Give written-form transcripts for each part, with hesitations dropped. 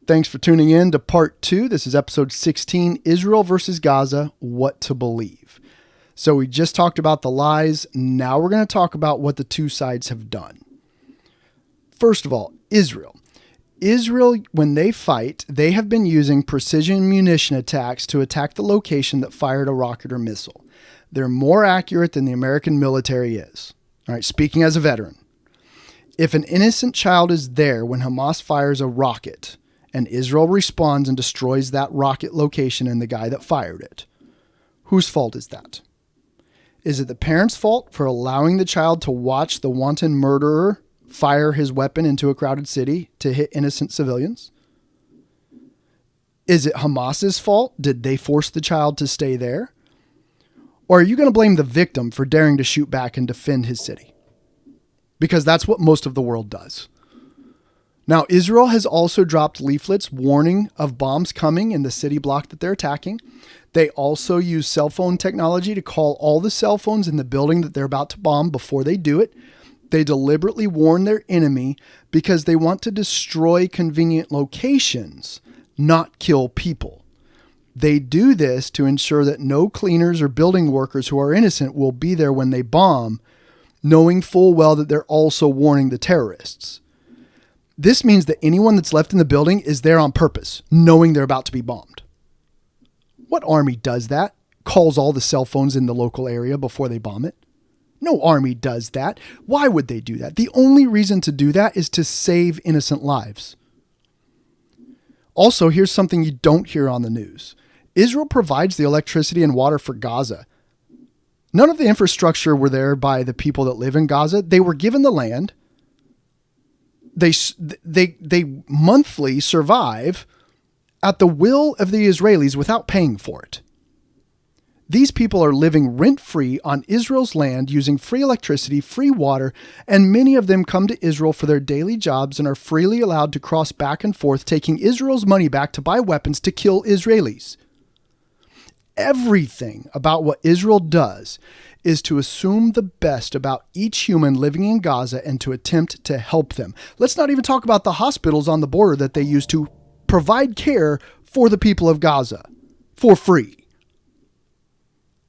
Thanks for tuning in to part 2. This is episode 16, Israel versus Gaza, What to Believe. So we just talked about the lies. Now we're going to talk about what the two sides have done. First of all, Israel. Israel, when they fight, they have been using precision munition attacks to attack the location that fired a rocket or missile. They're more accurate than the American military is. All right, speaking as a veteran. If an innocent child is there when Hamas fires a rocket and Israel responds and destroys that rocket location and the guy that fired it, whose fault is that? Is it the parent's fault for allowing the child to watch the wanton murderer fire his weapon into a crowded city to hit innocent civilians? Is it Hamas's fault? Did they force the child to stay there? Or are you going to blame the victim for daring to shoot back and defend his city? Because that's what most of the world does. Now, Israel has also dropped leaflets warning of bombs coming in the city block that they're attacking. They also use cell phone technology to call all the cell phones in the building that they're about to bomb before they do it. They deliberately warn their enemy because they want to destroy convenient locations, not kill people. They do this to ensure that no cleaners or building workers who are innocent will be there when they bomb, knowing full well that they're also warning the terrorists. This means that anyone that's left in the building is there on purpose, knowing they're about to be bombed. What army does that? Calls all the cell phones in the local area before they bomb it? No army does that. Why would they do that? The only reason to do that is to save innocent lives. Also, here's something you don't hear on the news. Israel provides the electricity and water for Gaza. None of the infrastructure were there by the people that live in Gaza. They were given the land. They monthly survive at the will of the Israelis without paying for it. These people are living rent-free on Israel's land using free electricity, free water, and many of them come to Israel for their daily jobs and are freely allowed to cross back and forth, taking Israel's money back to buy weapons to kill Israelis. Everything about what Israel does is to assume the best about each human living in Gaza and to attempt to help them. Let's not even talk about the hospitals on the border that they use to provide care for the people of Gaza for free.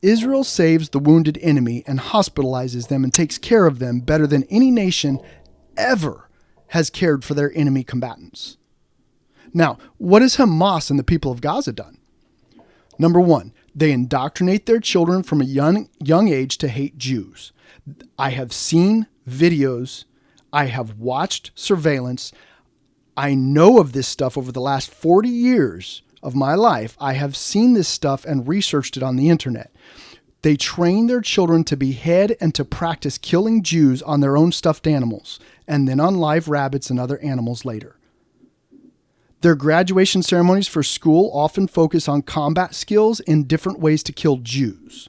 Israel saves the wounded enemy and hospitalizes them and takes care of them better than any nation ever has cared for their enemy combatants. Now, what has Hamas and the people of Gaza done? Number one, they indoctrinate their children from a young age to hate Jews. I have seen videos. I have watched surveillance. I know of this stuff over the last 40 years of my life. I have seen this stuff and researched it on the internet. They train their children to behead and to practice killing Jews on their own stuffed animals, and then on live rabbits and other animals later. Their graduation ceremonies for school often focus on combat skills in different ways to kill Jews.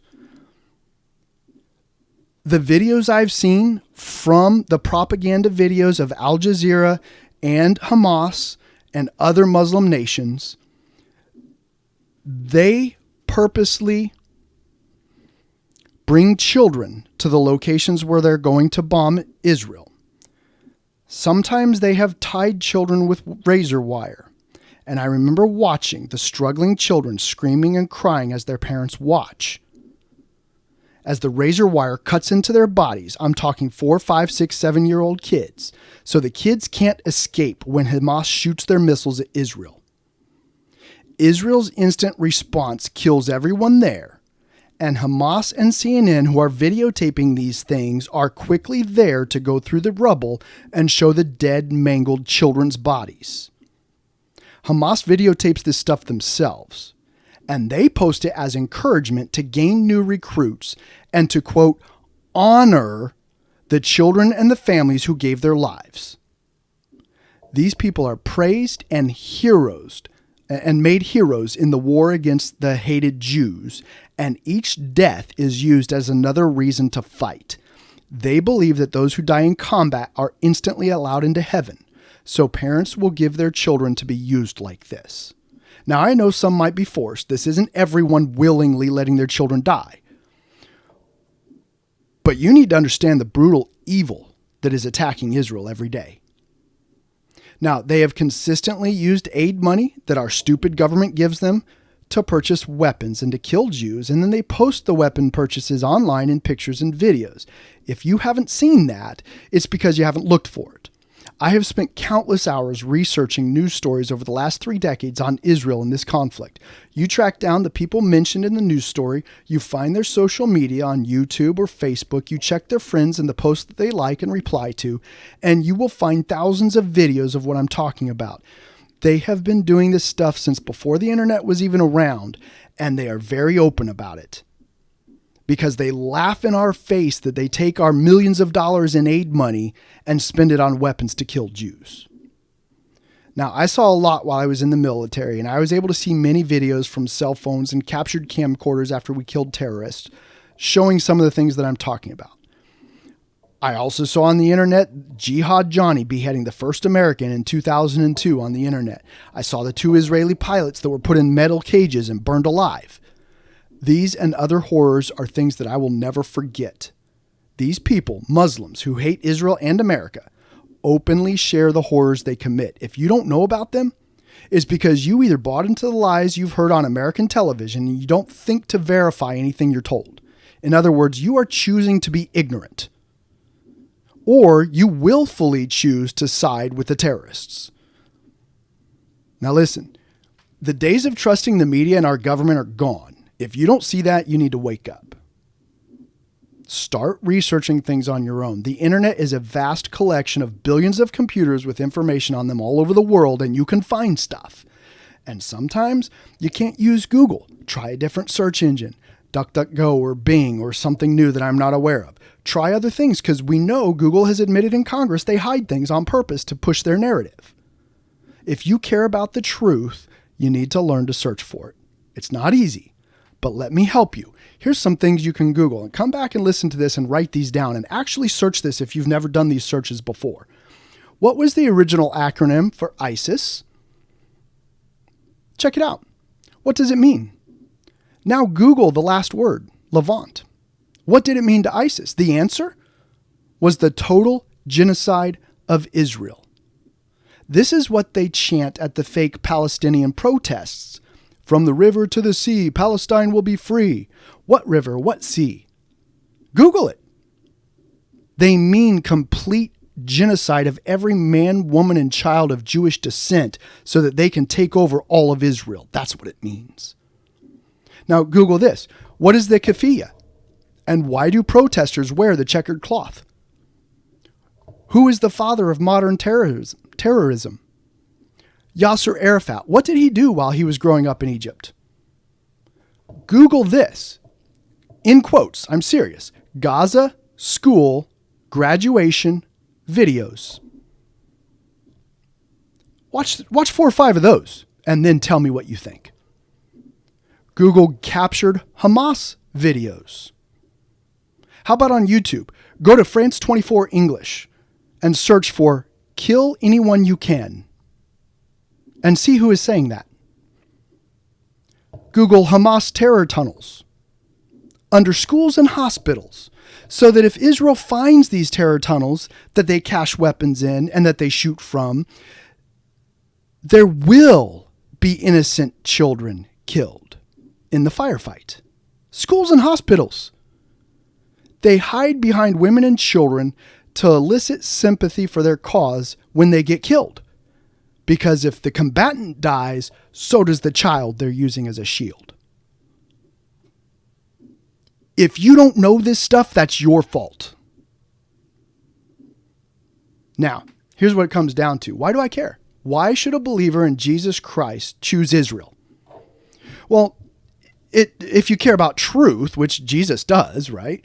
The videos I've seen from the propaganda videos of Al Jazeera and Hamas and other Muslim nations, they purposely bring children to the locations where they're going to bomb Israel. Sometimes they have tied children with razor wire. And I remember watching the struggling children screaming and crying as their parents watch. As the razor wire cuts into their bodies, I'm talking 4, 5, 6, 7-year-old kids. So the kids can't escape when Hamas shoots their missiles at Israel. Israel's instant response kills everyone there. And Hamas and CNN, who are videotaping these things, are quickly there to go through the rubble and show the dead, mangled children's bodies. Hamas videotapes this stuff themselves, and they post it as encouragement to gain new recruits and to, quote, honor the children and the families who gave their lives. These people are praised and heroes and made heroes in the war against the hated Jews, and each death is used as another reason to fight. They believe that those who die in combat are instantly allowed into heaven, so parents will give their children to be used like this. Now, I know some might be forced. This isn't everyone willingly letting their children die. But you need to understand the brutal evil that is attacking Israel every day. Now, they have consistently used aid money that our stupid government gives them to purchase weapons and to kill Jews, and then they post the weapon purchases online in pictures and videos. If you haven't seen that, it's because you haven't looked for it. I have spent countless hours researching news stories over the last 3 decades on Israel and this conflict. You track down the people mentioned in the news story, you find their social media on YouTube or Facebook, you check their friends and the posts that they like and reply to, and you will find thousands of videos of what I'm talking about. They have been doing this stuff since before the internet was even around, and they are very open about it. Because they laugh in our face that they take our millions of dollars in aid money and spend it on weapons to kill Jews. Now, I saw a lot while I was in the military, and I was able to see many videos from cell phones and captured camcorders after we killed terrorists, showing some of the things that I'm talking about. I also saw on the internet Jihad Johnny beheading the first American in 2002 on the internet. I saw the 2 Israeli pilots that were put in metal cages and burned alive. These and other horrors are things that I will never forget. These people, Muslims who hate Israel and America, openly share the horrors they commit. If you don't know about them, it's because you either bought into the lies you've heard on American television and you don't think to verify anything you're told. In other words, you are choosing to be ignorant. Or you willfully choose to side with the terrorists. Now listen, the days of trusting the media and our government are gone. If you don't see that, you need to wake up. Start researching things on your own. The internet is a vast collection of billions of computers with information on them all over the world, and you can find stuff. And sometimes you can't use Google. Try a different search engine, DuckDuckGo or Bing or something new that I'm not aware of. Try other things because we know Google has admitted in Congress they hide things on purpose to push their narrative. If you care about the truth, you need to learn to search for it. It's not easy. But let me help you. Here's some things you can Google, and come back and listen to this and write these down and actually search this if you've never done these searches before. What was the original acronym for ISIS? Check it out. What does it mean? Now Google the last word, Levant. What did it mean to ISIS? The answer was the total genocide of Israel. This is what they chant at the fake Palestinian protests. From the river to the sea, Palestine will be free. What river? What sea? Google it. They mean complete genocide of every man, woman, and child of Jewish descent so that they can take over all of Israel. That's what it means. Now, Google this. What is the keffiyeh? And why do protesters wear the checkered cloth? Who is the father of modern terrorism? Yasser Arafat. What did he do while he was growing up in Egypt? Google this. In quotes, I'm serious. Gaza, school, graduation, videos. Watch 4 or 5 of those and then tell me what you think. Google captured Hamas videos. How about on YouTube? Go to France 24 English and search for kill anyone you can and see who is saying that. Google Hamas terror tunnels under schools and hospitals so that if Israel finds these terror tunnels that they cache weapons in and that they shoot from, there will be innocent children killed in the firefight. Schools and hospitals. They hide behind women and children to elicit sympathy for their cause when they get killed. Because if the combatant dies, so does the child they're using as a shield. If you don't know this stuff, that's your fault. Now, here's what it comes down to. Why do I care? Why should a believer in Jesus Christ choose Israel? Well, if you care about truth, which Jesus does, right?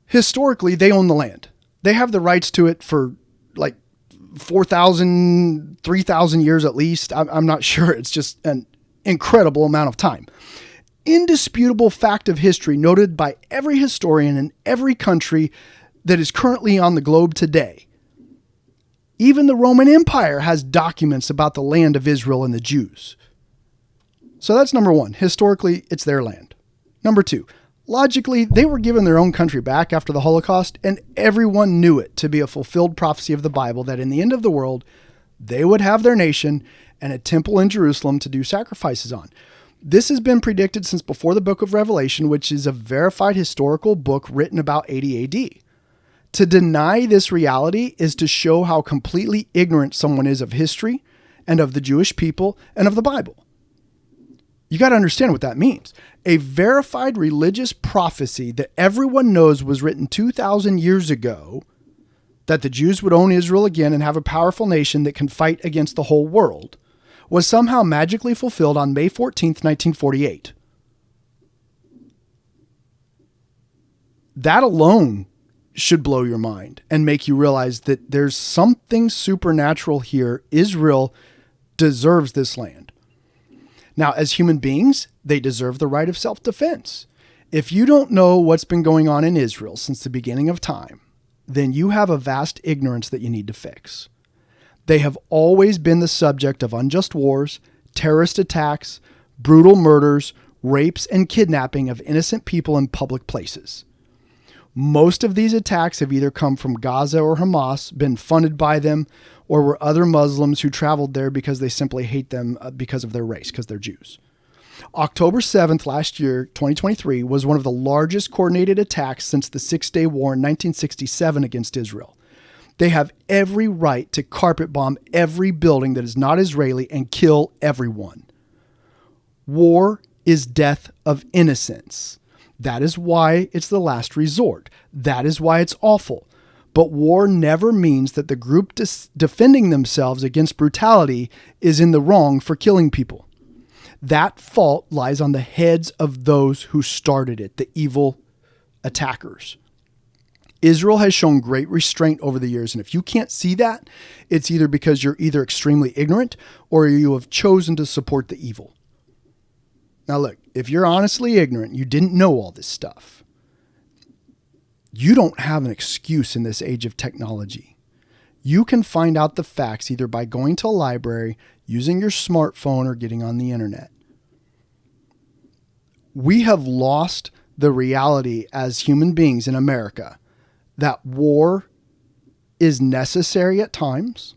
Historically, they own the land. They have the rights to it for like 4,000, 3,000 years at least. I'm not sure. It's just an incredible amount of time. Indisputable fact of history noted by every historian in every country that is currently on the globe today. Even the Roman Empire has documents about the land of Israel and the Jews. So that's number one. Historically, it's their land. Number two, logically, they were given their own country back after the Holocaust, and everyone knew it to be a fulfilled prophecy of the Bible that in the end of the world, they would have their nation and a temple in Jerusalem to do sacrifices on. This has been predicted since before the book of Revelation, which is a verified historical book written about 80 AD. To deny this reality is to show how completely ignorant someone is of history and of the Jewish people and of the Bible. You got to understand what that means. A verified religious prophecy that everyone knows was written 2,000 years ago, that the Jews would own Israel again and have a powerful nation that can fight against the whole world, was somehow magically fulfilled on May 14th, 1948. That alone should blow your mind and make you realize that there's something supernatural here. Israel deserves this land. Now, as human beings, they deserve the right of self-defense. If you don't know what's been going on in Israel since the beginning of time, then you have a vast ignorance that you need to fix. They have always been the subject of unjust wars, terrorist attacks, brutal murders, rapes, and kidnapping of innocent people in public places. Most of these attacks have either come from Gaza or Hamas, been funded by them, or were other Muslims who traveled there because they simply hate them because of their race, because they're Jews. October 7th last year, 2023, was one of the largest coordinated attacks since the Six-Day War in 1967 against Israel. They have every right to carpet bomb every building that is not Israeli and kill everyone. War is death of innocence. That is why it's the last resort. That is why it's awful. But war never means that the group defending themselves against brutality is in the wrong for killing people. That fault lies on the heads of those who started it, the evil attackers. Israel has shown great restraint over the years, and if you can't see that, it's either because you're either extremely ignorant or you have chosen to support the evil. Now look, if you're honestly ignorant, you didn't know all this stuff, you don't have an excuse in this age of technology. You can find out the facts either by going to a library, using your smartphone, or getting on the internet. We have lost the reality as human beings in America that war is necessary at times,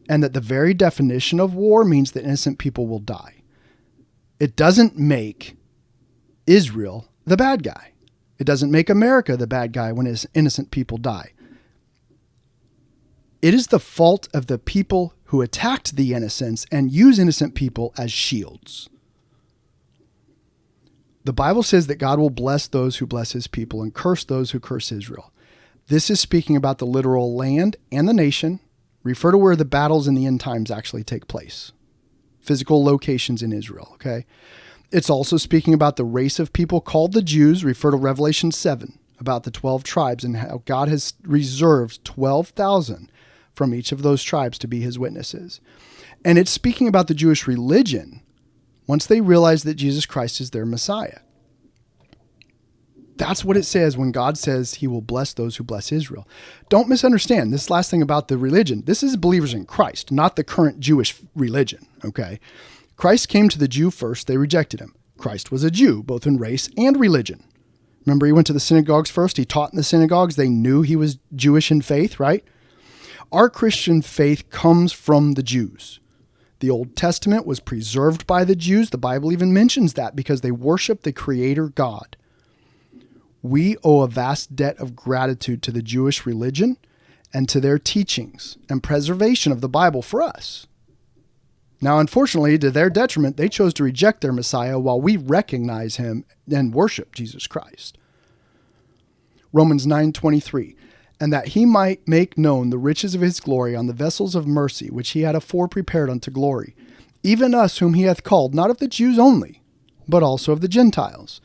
and that the very definition of war means that innocent people will die. It doesn't make Israel the bad guy. It doesn't make America the bad guy when innocent people die. It is the fault of the people who attacked the innocents and use innocent people as shields. The Bible says that God will bless those who bless his people and curse those who curse Israel. This is speaking about the literal land and the nation. Refer to where the battles in the end times actually take place. Physical locations in Israel, okay? It's also speaking about the race of people called the Jews. Refer to Revelation 7, about the 12 tribes and how God has reserved 12,000 from each of those tribes to be his witnesses. And it's speaking about the Jewish religion once they realize that Jesus Christ is their Messiah. That's what it says when God says he will bless those who bless Israel. Don't misunderstand this last thing about the religion. This is believers in Christ, not the current Jewish religion, okay? Christ came to the Jew first. They rejected him. Christ was a Jew, both in race and religion. Remember, he went to the synagogues first. He taught in the synagogues. They knew he was Jewish in faith, right? Our Christian faith comes from the Jews. The Old Testament was preserved by the Jews. The Bible even mentions that because they worship the Creator God. We owe a vast debt of gratitude to the Jewish religion and to their teachings and preservation of the Bible for us. Now, unfortunately, to their detriment, they chose to reject their Messiah while we recognize him and worship Jesus Christ. Romans 9:23, and that he might make known the riches of his glory on the vessels of mercy, which he had afore prepared unto glory, even us whom he hath called, not of the Jews only, but also of the Gentiles.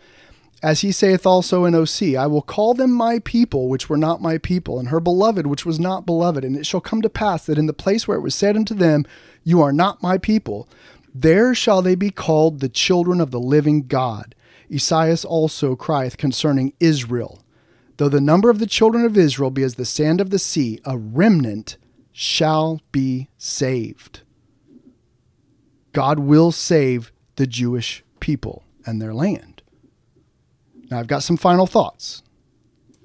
As he saith also in OC, I will call them my people, which were not my people, and her beloved, which was not beloved. And it shall come to pass that in the place where it was said unto them, you are not my people, there shall they be called the children of the living God. Esaias also crieth concerning Israel, though the number of the children of Israel be as the sand of the sea, a remnant shall be saved. God will save the Jewish people and their land. Now, I've got some final thoughts.